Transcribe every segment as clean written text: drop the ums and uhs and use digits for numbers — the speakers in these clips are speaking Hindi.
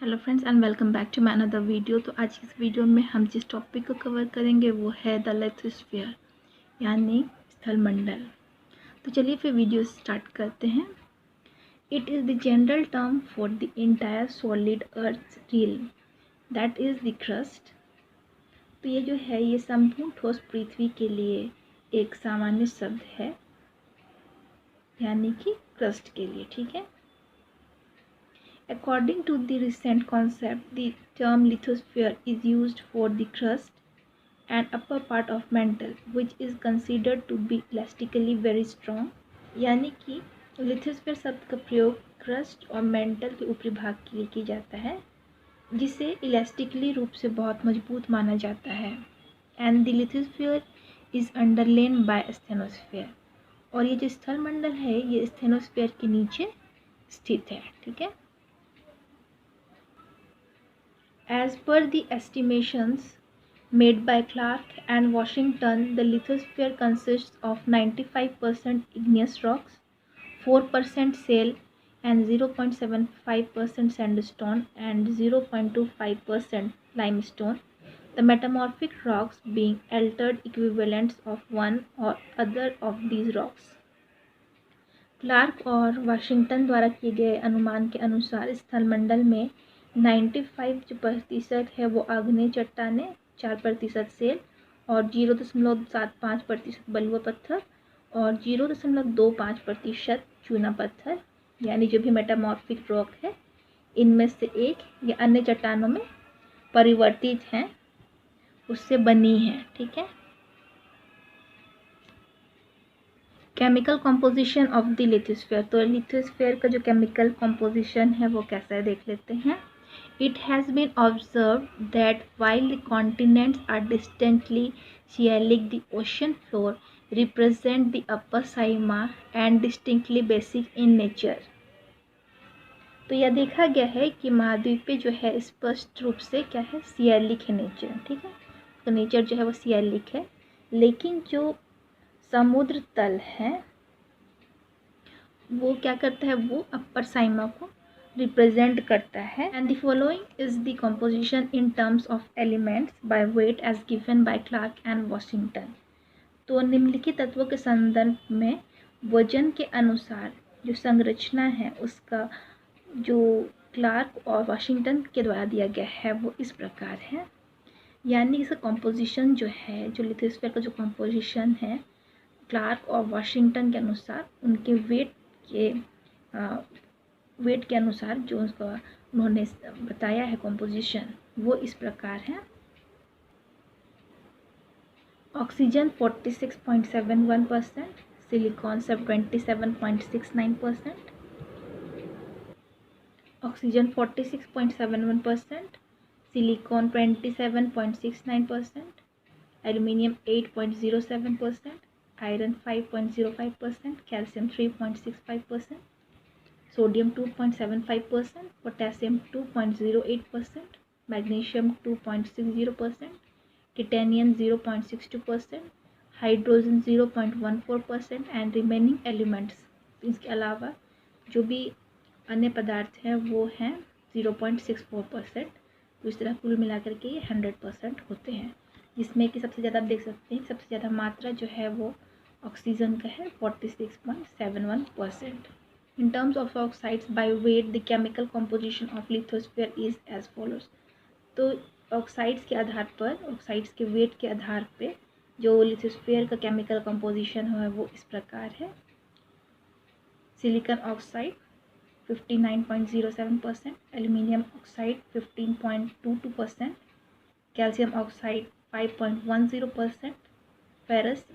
Hello friends and welcome back to my another video. तो आज की इस वीडियो में हम जिस टॉपिक को कवर करेंगे वो है द लिथोस्फीयर यानी स्थलमंडल। तो चलिए फिर वीडियो स्टार्ट करते हैं। It is the general term for the entire solid earth realm that is the crust. तो ये जो है ये संपूर्ण ठोस पृथ्वी के लिए एक सामान्य शब्द है यानी कि क्रस्ट के लिए, ठीक है। According to the recent concept, the term lithosphere is used for the crust and upper part of mantle, which is considered to be elastically very strong. यानी कि लिथोस्फीयर शब्द का प्रयोग क्रस्ट और मेंटल के ऊपरी भाग के लिए किया जाता है, जिसे इलास्टिकली रूप से बहुत मजबूत माना जाता है। And the lithosphere is underlain by asthenosphere, और ये जो स्थलमंडल है ये स्थेनोस्फीयर के नीचे स्थित है, ठीक है। As per the estimations made by Clark and Washington, the lithosphere consists of 95% igneous rocks, 4% shale, and 0.75% sandstone and 0.25% limestone, the metamorphic rocks being altered equivalents of one or other of these rocks. Clark और वाशिंगटन द्वारा किए गए अनुमान के अनुसार स्थलमंडल में 95% है वो आग्नेय चट्टानें, 4% सेल और 0.75% बलुआ पत्थर और 0.25% चूना पत्थर, यानी जो भी मेटामॉर्फिक रॉक है इनमें से एक या अन्य चट्टानों में परिवर्तित हैं उससे बनी है, ठीक है। Chemical composition of the lithosphere. तो लिथोस्फीयर का जो केमिकल कॉम्पोजिशन है वो कैसा है देख लेते हैं। It has been observed that while the continents are distantly shearing the ocean floor represent the upper sima and distinctly basic in nature. तो यह देखा गया है कि महाद्वीप जो है स्पष्ट रूप से क्या है, शियरलिक है नेचर, ठीक है। तो नेचर जो है वो शियरलिक है, लेकिन जो समुद्र तल है वो क्या करता है, वो अपर साइमा को रिप्रेजेंट करता है। And the following is the composition in terms of elements by weight as given by Clark and Washington. तो निम्नलिखित तत्वों के संदर्भ में वजन के अनुसार जो संरचना है उसका जो क्लार्क और वाशिंगटन के द्वारा दिया गया है वो इस प्रकार है। यानी इसका कंपोजिशन जो है, जो लिथोस्फीयर का जो कंपोजिशन है क्लार्क और वाशिंगटन के अनुसार उनके वेट के अनुसार जो उसका उन्होंने बताया है कंपोजिशन वो इस प्रकार है। Oxygen 46.71%, silicon 27.69%, oxygen 46.71%, silicon 27.69%, aluminium 8.07%, iron 5.05%, calcium 3.65%, sodium 2.75%, potassium 2.08%, magnesium 2.60%, titanium 0.62%, hydrogen 0.14% and remaining elements, इसके अलावा जो भी अन्य पदार्थ हैं वो हैं 0.64%। तो इस तरह कुल मिलाकर के ये 100% होते हैं, जिसमें कि सबसे ज़्यादा आप देख सकते हैं सबसे ज़्यादा मात्रा जो है वो ऑक्सीजन का है 46.71%। In terms of oxides by weight the chemical composition of lithosphere is as follows. तो ऑक्साइड्स के आधार पर, ऑक्साइड्स के वेट के आधार पे जो लिथोस्फीयर का केमिकल कॉम्पोजिशन है वो इस प्रकार है। Silicon oxide 59.07%, aluminium oxide 15.22%, calcium oxide 5.10%, ferrous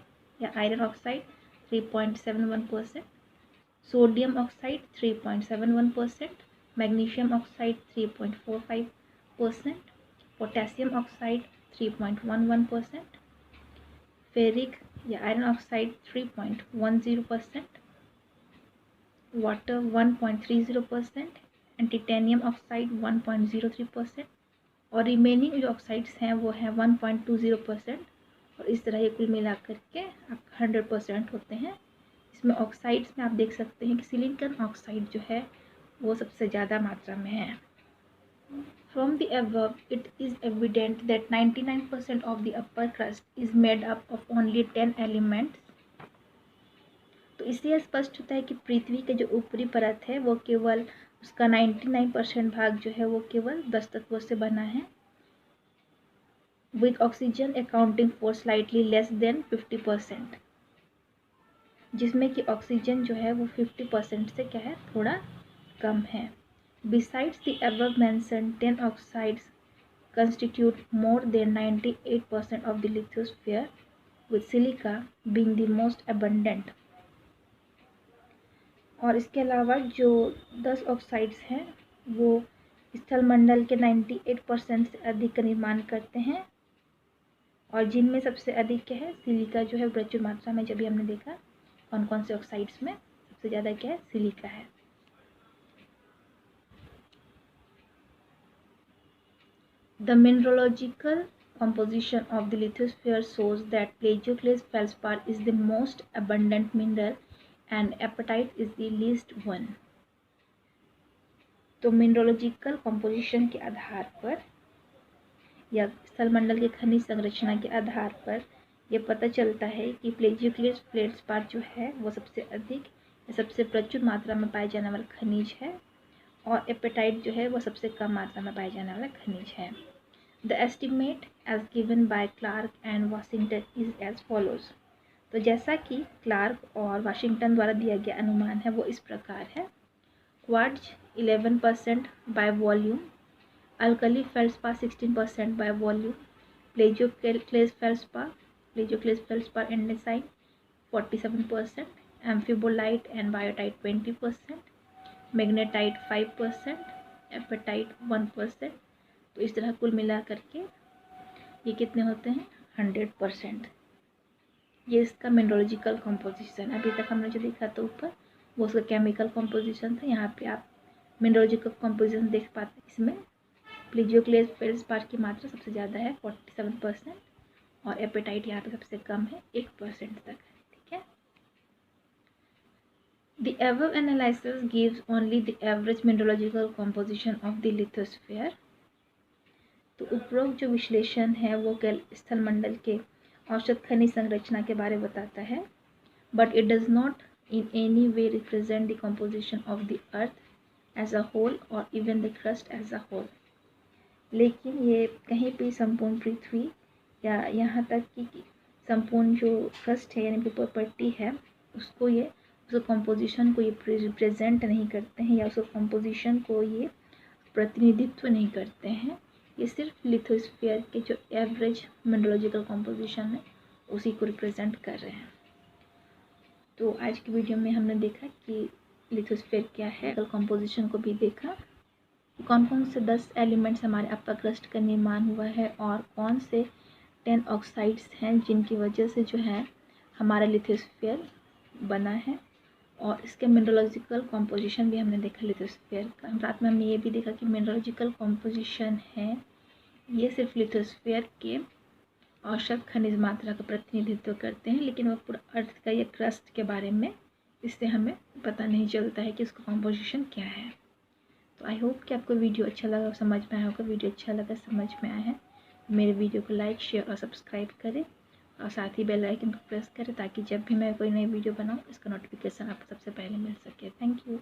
या iron oxide 3.71%, sodium oxide 3.71%, magnesium oxide 3.45%, potassium oxide 3.11%, ferric या iron oxide 3.10%, water 1.30% and titanium oxide 1.03%, और रिमेनिंग जो ऑक्साइड्स हैं वो हैं 1.20%। और इस तरह ये कुल मिलाकर के आप 100% होते हैं। इसमें ऑक्साइड्स में आप देख सकते हैं कि सिलिकॉन ऑक्साइड जो है वो सबसे ज़्यादा मात्रा में है। From the above, it is evident that 99% of the upper crust is made up of only 10 elements. तो इससे स्पष्ट होता है कि पृथ्वी के जो ऊपरी परत है वो केवल उसका 99% भाग जो है वो केवल 10 तत्वों से बना है, with oxygen accounting for slightly less than 50%, जिसमें कि ऑक्सीजन जो है वो 50% से क्या है, थोड़ा कम है. Besides the above mentioned 10 oxides constitute more than 98% of the lithosphere, with silica being the most abundant. और इसके अलावा जो 10 ऑक्साइड्स हैं वो स्थलमंडल के 98% से अधिक का निर्माण करते हैं, और जिनमें सबसे अधिक क्या है, सिलिका जो है प्रचुर मात्रा में. जब भी हमने देखा कौन कौन से ऑक्साइड्स में सबसे ज़्यादा क्या है, सिलिका है. The mineralogical composition of the lithosphere shows that plagioclase feldspar is the most abundant mineral and apatite is the least one. तो मिनरोलॉजिकल कंपोजिशन के आधार पर या स्थलमंडल के खनिज संरचना के आधार पर यह पता चलता है कि प्लेजियोक्लेस फेल्डस्पार जो है वो सबसे अधिक या सबसे प्रचुर मात्रा में पाए जाने वाला खनिज है, और एपेटाइट जो है वो सबसे कम मात्रा में पाए जाने वाला खनिज है. The estimate as given by Clark and Washington is as follows. तो जैसा कि क्लार्क और वाशिंगटन द्वारा दिया गया अनुमान है वो इस प्रकार है. Quartz 11% by volume, alkali feldspar 16% by volume, plagioclase feldspar andesine 47%, amphibolite and biotite 20%, magnetite 5%, apatite 1%. तो इस तरह कुल मिला करके ये कितने होते हैं, 100%. ये इसका मिनरोलॉजिकल कंपोजिशन. अभी तक हमने जो देखा था ऊपर वो उसका केमिकल कंपोजिशन था. यहाँ पे आप मिनरोलॉजिकल कंपोजिशन देख पाते हैं. इसमें प्लेजियोक्लेस फेल्डस्पार की मात्रा सबसे ज़्यादा है 47%, और एपेटाइट यहाँ पे सबसे कम है 1% तक. ठीक है. The above analysis gives only the average mineralogical composition of the lithosphere. तो उपरोक्त जो विश्लेषण है वो केवल स्थलमंडल के औसत खनिज संरचना के बारे में बताता है, but it does not in any way represent the composition of the earth as a whole or even the crust as a whole. लेकिन ये कहीं भी संपूर्ण पृथ्वी या यहाँ तक कि संपूर्ण जो क्रस्ट है यानी ऊपर पट्टी है उसको ये उसको कंपोजिशन को ये रिप्रेजेंट नहीं करते हैं या उसको कंपोजिशन को ये प्रतिनिधित्व नहीं करते हैं. ये सिर्फ लिथोस्फीयर के जो एवरेज मिनरोलॉजिकल कंपोजिशन है उसी को रिप्रेजेंट कर रहे हैं. तो आज की वीडियो में हमने देखा कि लिथोस्फीयर क्या है, कंपोजिशन को भी देखा, कौन कौन से 10 एलिमेंट्स हमारे अपर क्रस्ट का निर्माण हुआ है और कौन से 10 ऑक्साइड्स हैं जिनकी वजह से जो है हमारा लिथोस्फीयर बना है, और इसके मिनरोलॉजिकल कंपोजिशन भी हमने देखा लिथोस्फीयर का. रात में हमने ये भी देखा कि मिनरोलॉजिकल कंपोजिशन है ये सिर्फ लिथोस्फीयर के औसत खनिज मात्रा का प्रतिनिधित्व करते हैं, लेकिन वह पूरा अर्थ का या क्रस्ट के बारे में इससे हमें पता नहीं चलता है कि उसका कंपोजिशन क्या है. तो आई होप कि आपको वीडियो अच्छा लगा, समझ में आया होगा. वीडियो अच्छा लगा, समझ में आया है, मेरे वीडियो को लाइक, शेयर और सब्सक्राइब करें, और साथ ही बेल आइकन को प्रेस करें ताकि जब भी मैं कोई नई वीडियो बनाऊँ इसका नोटिफिकेशन आपको सबसे पहले मिल सके. Thank you.